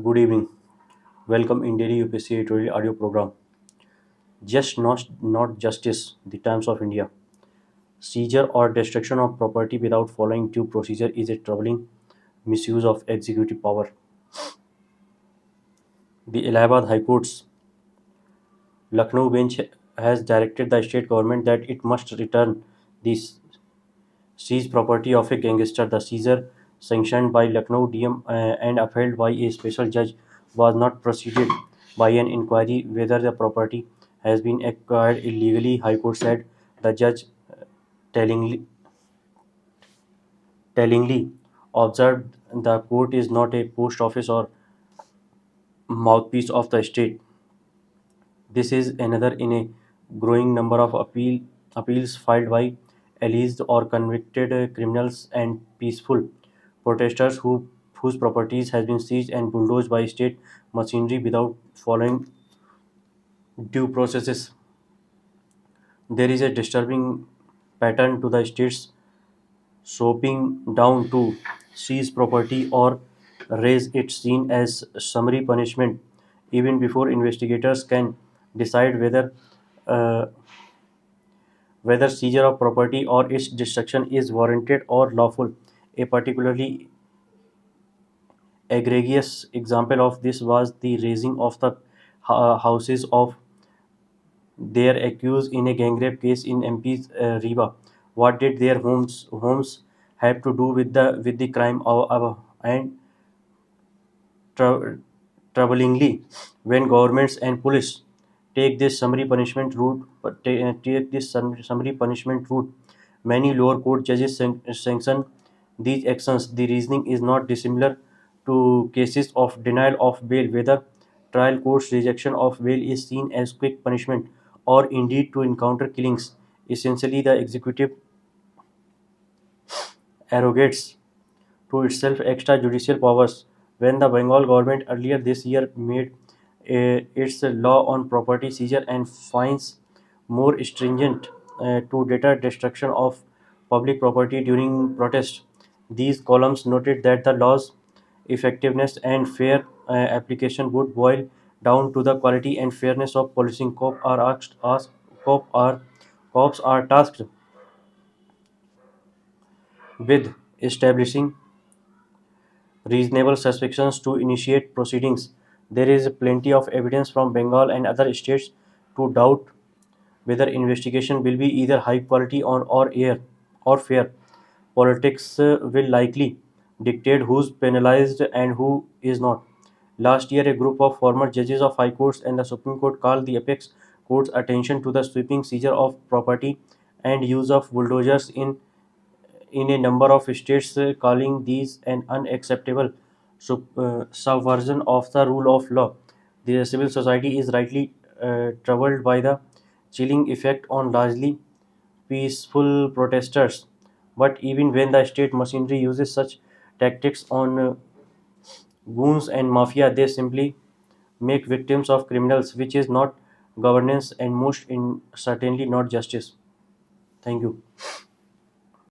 Good evening. Welcome in daily UPSC editorial audio program. Just not justice. The Times of India. Seizure or destruction of property without following due procedure is a troubling misuse of executive power. The Allahabad High Court's Lucknow bench has directed the state government that it must return the seized property of a gangster. The seizure, sanctioned by Lucknow DM and upheld by a special judge, was not preceded by an inquiry whether the property has been acquired illegally. High Court said the judge tellingly, tellingly observed the court is not a post office or mouthpiece of the state. This is another in a growing number of appeals filed by alleged or convicted criminals and peaceful protesters whose properties has been seized and bulldozed by state machinery without following due processes. There is a disturbing pattern to the states swooping down to seize property or raise it seen as summary punishment even before investigators can decide uh, whether seizure of property or its destruction is warranted or lawful. A particularly egregious example of this was the razing of the houses of their accused in a gang rape case in MP's Riva. What did their homes have to do with the crime? And Trou- troublingly, when governments and police take this summary punishment route, many lower court judges sanction these actions. The reasoning is not dissimilar to cases of denial of bail, whether trial court's rejection of bail is seen as quick punishment or indeed to encounter killings. Essentially, the executive arrogates to itself extrajudicial powers. When the Bengal government earlier this year made its law on property seizure and fines more stringent to deter destruction of public property during protest, these columns noted that the law's effectiveness and fair application would boil down to the quality and fairness of policing. Cop are, cops are tasked with establishing reasonable suspicions to initiate proceedings. There is plenty of evidence from Bengal and other states to doubt whether investigation will be either high quality or fair. Politics will likely dictate who's penalized and who is not. Last year, a group of former judges of high courts and the Supreme Court called the apex court's attention to the sweeping seizure of property and use of bulldozers in a number of states, calling these an unacceptable subversion of the rule of law. The civil society is rightly troubled by the chilling effect on largely peaceful protesters. But even when the state machinery uses such tactics on goons and mafia, they simply make victims of criminals, which is not governance and most certainly not justice. Thank you.